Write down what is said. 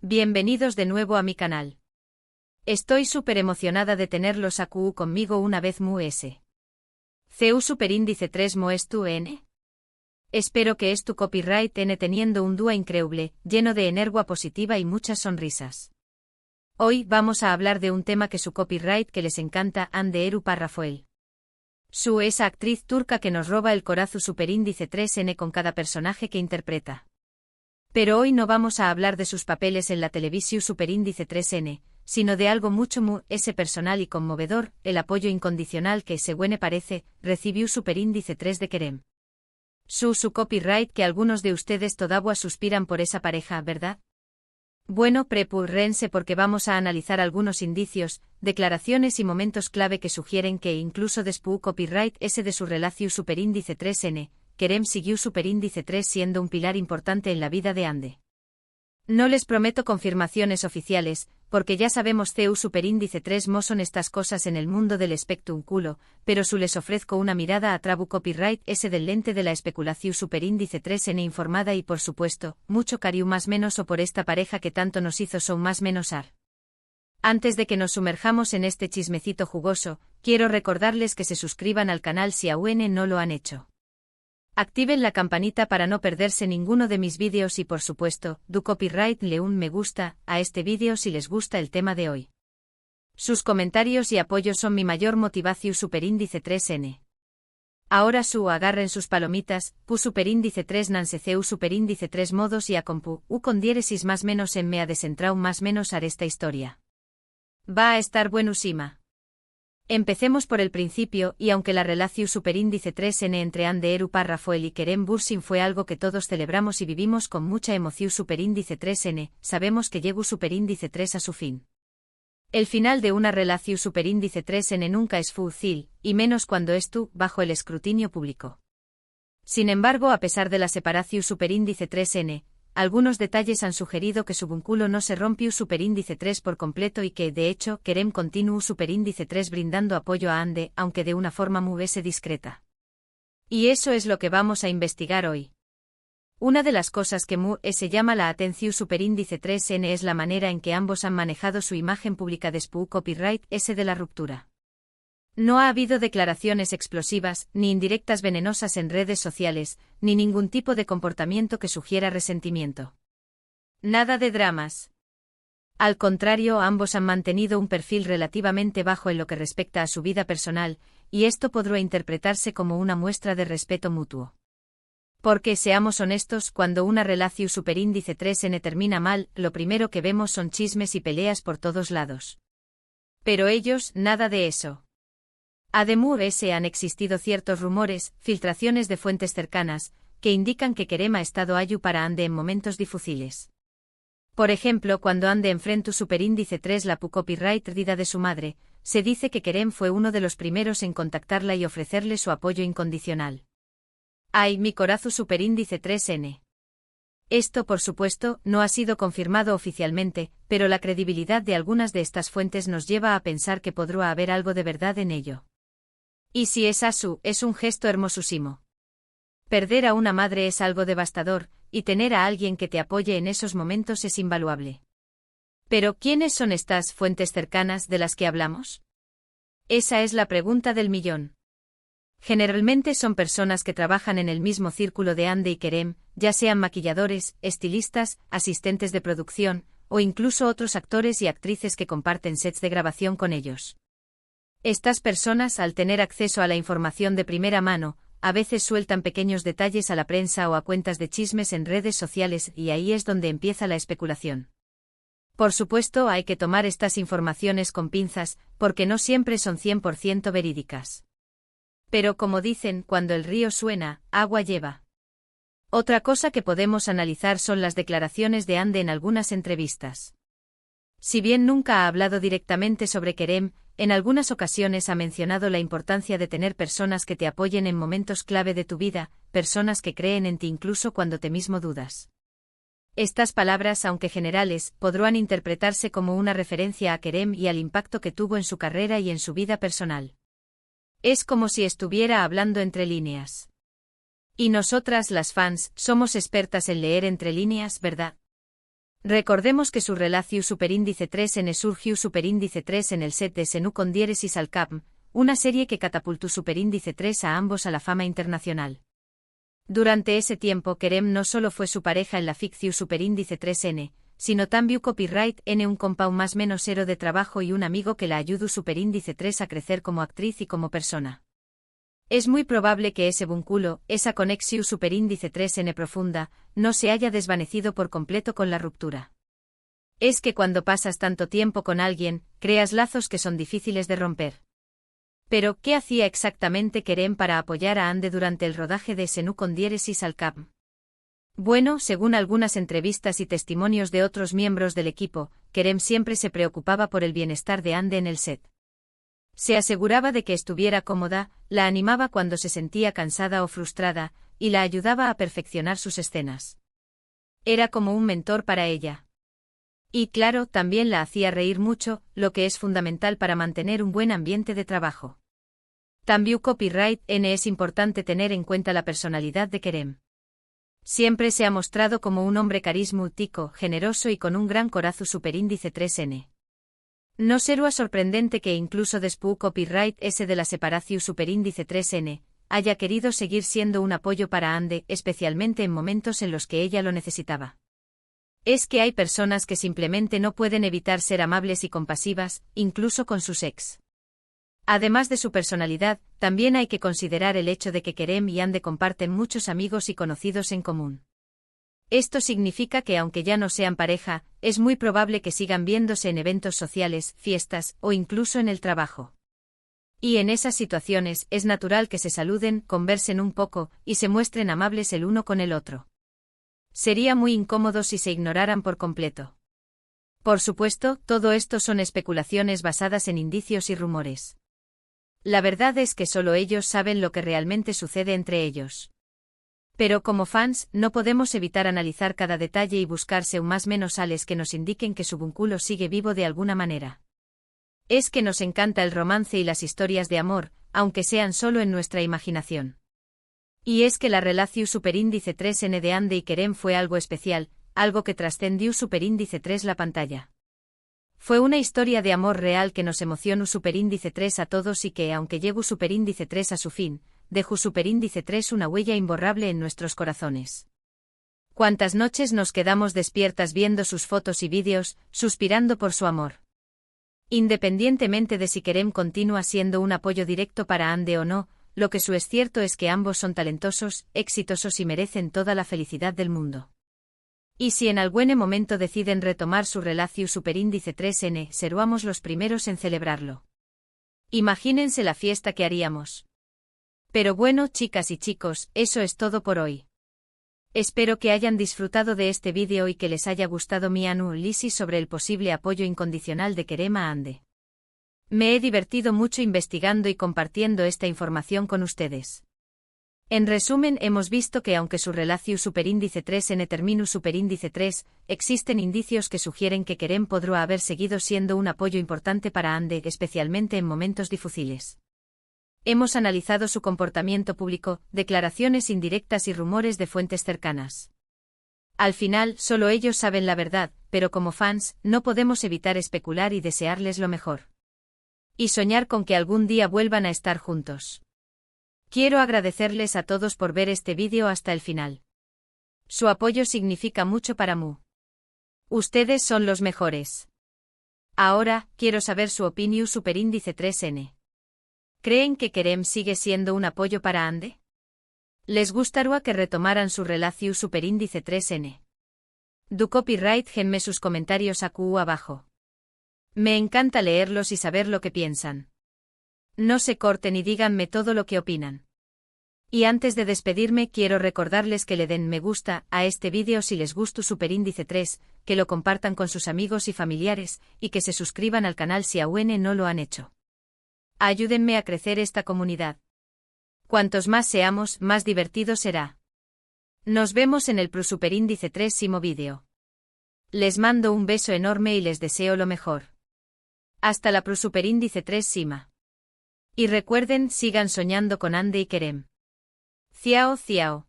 Bienvenidos de nuevo a mi canal. Estoy súper emocionada de tenerlos a QU conmigo una vez mu-s. CU superíndice 3 moes tu n. Espero que es tu copyright n teniendo un dúa increíble, lleno de energía positiva y muchas sonrisas. Hoy vamos a hablar de un tema que su copyright que les encanta, Hande Eru Parrafoel. Su esa actriz turca que nos roba el corazón superíndice 3n con cada personaje que interpreta. Pero hoy no vamos a hablar de sus papeles en la televisión superíndice 3n, sino de algo mucho ese personal y conmovedor, el apoyo incondicional que, según parece, recibió superíndice 3 de Kerem. Su copyright que algunos de ustedes todavía suspiran por esa pareja, ¿verdad? Bueno, prepúrense porque vamos a analizar algunos indicios, declaraciones y momentos clave que sugieren que incluso después copyright ese de su relación superíndice 3n, Kerem siguió superíndice 3 siendo un pilar importante en la vida de Hande. No les prometo confirmaciones oficiales, porque ya sabemos CU superíndice 3 mo son estas cosas en el mundo del espectrum culo, pero su les ofrezco una mirada a trabu copyright ese del lente de la especulación superíndice 3n informada y por supuesto, mucho cariu más menos o por esta pareja que tanto nos hizo son más menos ar. Antes de que nos sumerjamos en este chismecito jugoso, quiero recordarles que se suscriban al canal si aún no lo han hecho. Activen la campanita para no perderse ninguno de mis vídeos y por supuesto, du copyright le un me gusta a este vídeo si les gusta el tema de hoy. Sus comentarios y apoyos son mi mayor motivación superíndice 3n. Ahora agarren sus palomitas, pu superíndice 3 nanseceu superíndice 3 modos y a compu, con diéresis más menos en me ha desentrao más menos ar esta historia. Va a estar buenusima. Empecemos por el principio y aunque la relación superíndice 3n entre Hande Eru Parrafoel y Kerem Bürsin fue algo que todos celebramos y vivimos con mucha emoción superíndice 3n, sabemos que llegó superíndice 3 a su fin. El final de una relación superíndice 3n nunca es fácil, y menos cuando bajo el escrutinio público. Sin embargo, a pesar de la separación superíndice 3n, algunos detalles han sugerido que su vínculo no se rompió superíndice 3 por completo y que, de hecho, Kerem continuó superíndice 3 brindando apoyo a Hande, aunque de una forma muy discreta. Y eso es lo que vamos a investigar hoy. Una de las cosas que se llama la atención superíndice 3n es la manera en que ambos han manejado su imagen pública después copyright ese de la ruptura. No ha habido declaraciones explosivas, ni indirectas venenosas en redes sociales, ni ningún tipo de comportamiento que sugiera resentimiento. Nada de dramas. Al contrario, ambos han mantenido un perfil relativamente bajo en lo que respecta a su vida personal, y esto podrá interpretarse como una muestra de respeto mutuo. Porque, seamos honestos, cuando una relación superíndice 3n termina mal, lo primero que vemos son chismes y peleas por todos lados. Pero ellos, nada de eso. Además, han existido ciertos rumores, filtraciones de fuentes cercanas, que indican que Kerem ha estado ayu para Hande en momentos difíciles. Por ejemplo, cuando Hande enfrentó superíndice 3 la copyright rida de su madre, se dice que Kerem fue uno de los primeros en contactarla y ofrecerle su apoyo incondicional. Ay, mi corazón superíndice 3n. Esto, por supuesto, no ha sido confirmado oficialmente, pero la credibilidad de algunas de estas fuentes nos lleva a pensar que podrá haber algo de verdad en ello. Y si es asu, es un gesto hermosísimo. Perder a una madre es algo devastador, y tener a alguien que te apoye en esos momentos es invaluable. Pero, ¿quiénes son estas fuentes cercanas de las que hablamos? Esa es la pregunta del millón. Generalmente son personas que trabajan en el mismo círculo de Hande y Kerem, ya sean maquilladores, estilistas, asistentes de producción, o incluso otros actores y actrices que comparten sets de grabación con ellos. Estas personas, al tener acceso a la información de primera mano, a veces sueltan pequeños detalles a la prensa o a cuentas de chismes en redes sociales y ahí es donde empieza la especulación. Por supuesto, hay que tomar estas informaciones con pinzas, porque no siempre son 100% verídicas. Pero como dicen, cuando el río suena, agua lleva. Otra cosa que podemos analizar son las declaraciones de Hande en algunas entrevistas. Si bien nunca ha hablado directamente sobre Kerem, en algunas ocasiones ha mencionado la importancia de tener personas que te apoyen en momentos clave de tu vida, personas que creen en ti incluso cuando te mismo dudas. Estas palabras, aunque generales, podrán interpretarse como una referencia a Kerem y al impacto que tuvo en su carrera y en su vida personal. Es como si estuviera hablando entre líneas. Y nosotras, las fans, somos expertas en leer entre líneas, ¿verdad? Recordemos que su relación superíndice 3N surgió superíndice 3 en el set de Senú con diéresis al Capm, una serie que catapultó superíndice 3 a ambos a la fama internacional. Durante ese tiempo Kerem no solo fue su pareja en la ficción superíndice 3N, sino también copyright N un compau más menos cero de trabajo y un amigo que la ayudó superíndice 3 a crecer como actriz y como persona. Es muy probable que ese vínculo, esa conexión superíndice 3N profunda, no se haya desvanecido por completo con la ruptura. Es que cuando pasas tanto tiempo con alguien, creas lazos que son difíciles de romper. Pero, ¿qué hacía exactamente Kerem para apoyar a Ande durante el rodaje de Senú con diéresis al Capm? Bueno, según algunas entrevistas y testimonios de otros miembros del equipo, Kerem siempre se preocupaba por el bienestar de Ande en el set. Se aseguraba de que estuviera cómoda, la animaba cuando se sentía cansada o frustrada, y la ayudaba a perfeccionar sus escenas. Era como un mentor para ella. Y claro, también la hacía reír mucho, lo que es fundamental para mantener un buen ambiente de trabajo. También copyright N es importante tener en cuenta la personalidad de Kerem. Siempre se ha mostrado como un hombre carismático, generoso y con un gran corazón superíndice 3N. No será sorprendente que incluso después copyright S de la separación superíndice 3N, haya querido seguir siendo un apoyo para Ande, especialmente en momentos en los que ella lo necesitaba. Es que hay personas que simplemente no pueden evitar ser amables y compasivas, incluso con sus ex. Además de su personalidad, también hay que considerar el hecho de que Kerem y Ande comparten muchos amigos y conocidos en común. Esto significa que aunque ya no sean pareja, es muy probable que sigan viéndose en eventos sociales, fiestas, o incluso en el trabajo. Y en esas situaciones, es natural que se saluden, conversen un poco, y se muestren amables el uno con el otro. Sería muy incómodo si se ignoraran por completo. Por supuesto, todo esto son especulaciones basadas en indicios y rumores. La verdad es que solo ellos saben lo que realmente sucede entre ellos. Pero como fans, no podemos evitar analizar cada detalle y buscarse un más menos sales que nos indiquen que su vínculo sigue vivo de alguna manera. Es que nos encanta el romance y las historias de amor, aunque sean solo en nuestra imaginación. Y es que la relación superíndice 3N de Ande y Kerem fue algo especial, algo que trascendió superíndice 3 la pantalla. Fue una historia de amor real que nos emocionó superíndice 3 a todos y que, aunque llegó superíndice 3 a su fin, dejó superíndice 3 una huella imborrable en nuestros corazones. ¿Cuántas noches nos quedamos despiertas viendo sus fotos y vídeos, suspirando por su amor? Independientemente de si Kerem continúa siendo un apoyo directo para Ande o no, lo que es cierto es que ambos son talentosos, exitosos y merecen toda la felicidad del mundo. Y si en algún momento deciden retomar su relación superíndice 3N, seremos los primeros en celebrarlo. Imagínense la fiesta que haríamos. Pero bueno, chicas y chicos, eso es todo por hoy. Espero que hayan disfrutado de este vídeo y que les haya gustado mi análisis sobre el posible apoyo incondicional de Kerem a Ande. Me he divertido mucho investigando y compartiendo esta información con ustedes. En resumen, hemos visto que aunque su relación superíndice 3N terminó superíndice 3, existen indicios que sugieren que Kerem podría haber seguido siendo un apoyo importante para Ande, especialmente en momentos difíciles. Hemos analizado su comportamiento público, declaraciones indirectas y rumores de fuentes cercanas. Al final, solo ellos saben la verdad, pero como fans, no podemos evitar especular y desearles lo mejor. Y soñar con que algún día vuelvan a estar juntos. Quiero agradecerles a todos por ver este vídeo hasta el final. Su apoyo significa mucho para Mu. Ustedes son los mejores. Ahora, quiero saber su opinión superíndice 3N. ¿Creen que Kerem sigue siendo un apoyo para Ande? ¿Les gustaría que retomaran su relación superíndice 3N? Do copyright genme sus comentarios aquí abajo. Me encanta leerlos y saber lo que piensan. No se corten y díganme todo lo que opinan. Y antes de despedirme quiero recordarles que le den me gusta a este vídeo si les gustó superíndice 3, que lo compartan con sus amigos y familiares, y que se suscriban al canal si aún no lo han hecho. Ayúdenme a crecer esta comunidad. Cuantos más seamos, más divertido será. Nos vemos en el superíndice 3 vídeo. Les mando un beso enorme y les deseo lo mejor. Hasta la superíndice 3 Sima. Y recuerden, sigan soñando con Ande y Kerem. Ciao ciao.